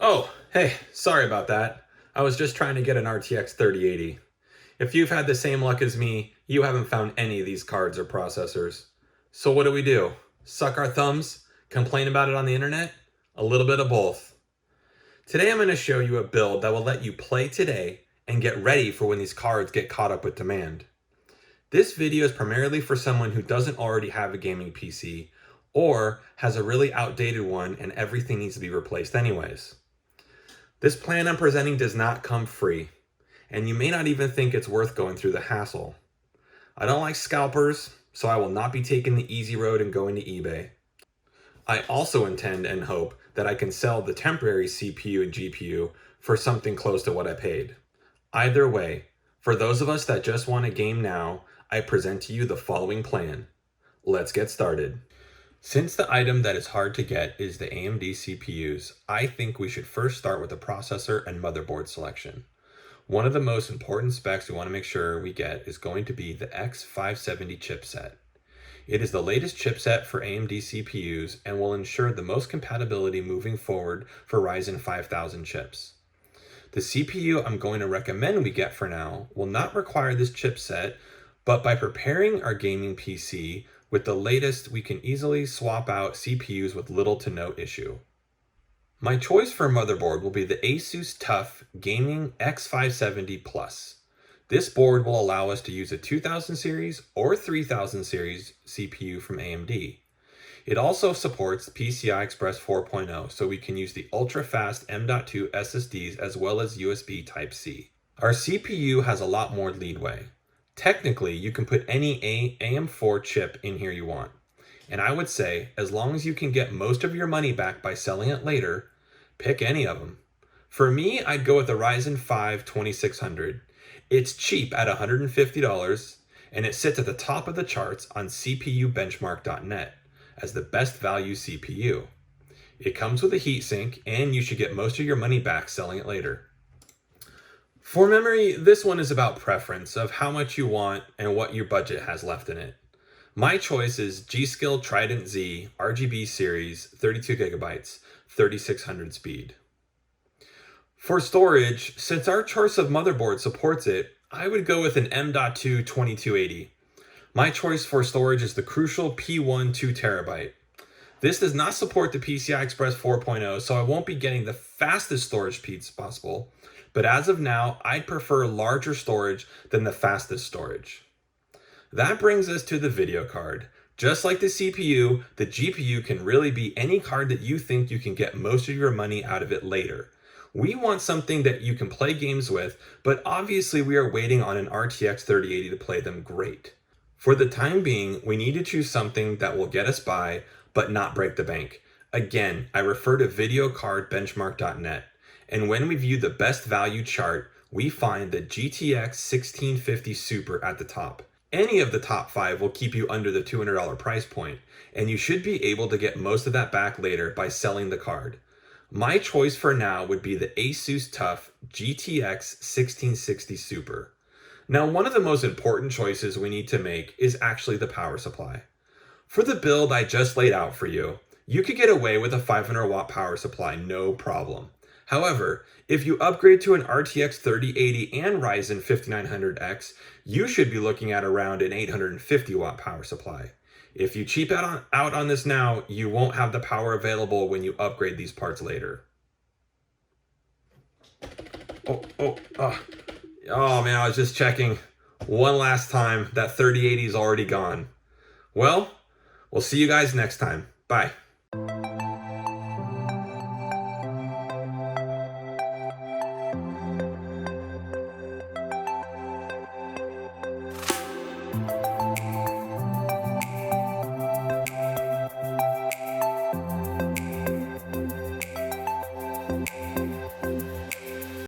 Oh, hey, sorry about that. I was just trying to get an RTX 3080. If you've had the same luck as me, you haven't found any of these cards or processors. So what do? Suck our thumbs? Complain about it on the internet? A little bit of both. Today I'm going to show you a build that will let you play today and get ready for when these cards get caught up with demand. This video is primarily for someone who doesn't already have a gaming PC or has a really outdated one and everything needs to be replaced anyways. This plan I'm presenting does not come free, and you may not even think it's worth going through the hassle. I don't like scalpers, so I will not be taking the easy road and going to eBay. I also intend and hope that I can sell the temporary CPU and GPU for something close to what I paid. Either way, for those of us that just want a game now, I present to you the following plan. Let's get started. Since the item that is hard to get is the AMD CPUs, I think we should first start with the processor and motherboard selection. One of the most important specs we want to make sure we get is going to be the X570 chipset. It is the latest chipset for AMD CPUs and will ensure the most compatibility moving forward for Ryzen 5000 chips. The CPU I'm going to recommend we get for now will not require this chipset, but by preparing our gaming PC with the latest, we can easily swap out CPUs with little to no issue. My choice for motherboard will be the Asus TUF Gaming X570 Plus. This board will allow us to use a 2000 series or 3000 series CPU from AMD. It also supports PCI Express 4.0, so we can use the ultra-fast M.2 SSDs as well as USB Type-C. Our CPU has a lot more leadway. Technically, you can put any AM4 chip in here you want. And I would say, as long as you can get most of your money back by selling it later, pick any of them. For me, I'd go with the Ryzen 5 2600. It's cheap at $150, and it sits at the top of the charts on CPUbenchmark.net as the best value CPU. It comes with a heatsink, and you should get most of your money back selling it later. For memory, this one is about preference of how much you want and what your budget has left in it. My choice is G.Skill Trident Z RGB series 32 gigabytes, 3600 speed. For storage, since our choice of motherboard supports it, I would go with an M.2 2280. My choice for storage is the crucial P1 2TB. This does not support the PCI Express 4.0, so I won't be getting the fastest storage speeds possible. But as of now, I'd prefer larger storage than the fastest storage. That brings us to the video card. Just like the CPU, the GPU can really be any card that you think you can get most of your money out of it later. We want something that you can play games with, but obviously we are waiting on an RTX 3080 to play them great. For the time being, we need to choose something that will get us by, but not break the bank. Again, I refer to videocardbenchmark.net. And when we view the best value chart, we find the GTX 1650 Super at the top. Any of the top 5 will keep you under the $200 price point, and you should be able to get most of that back later by selling the card. My choice for now would be the Asus TUF GTX 1660 Super. Now, one of the most important choices we need to make is actually the power supply. For the build I just laid out for you, you could get away with a 500 watt power supply, no problem. However, if you upgrade to an RTX 3080 and Ryzen 5900x, you should be looking at around an 850 watt power supply. If you cheap out on this now, you won't have the power available when you upgrade these parts later. Oh man, I was just checking. One last time, that 3080 is already gone. Well, we'll see you guys next time. Bye.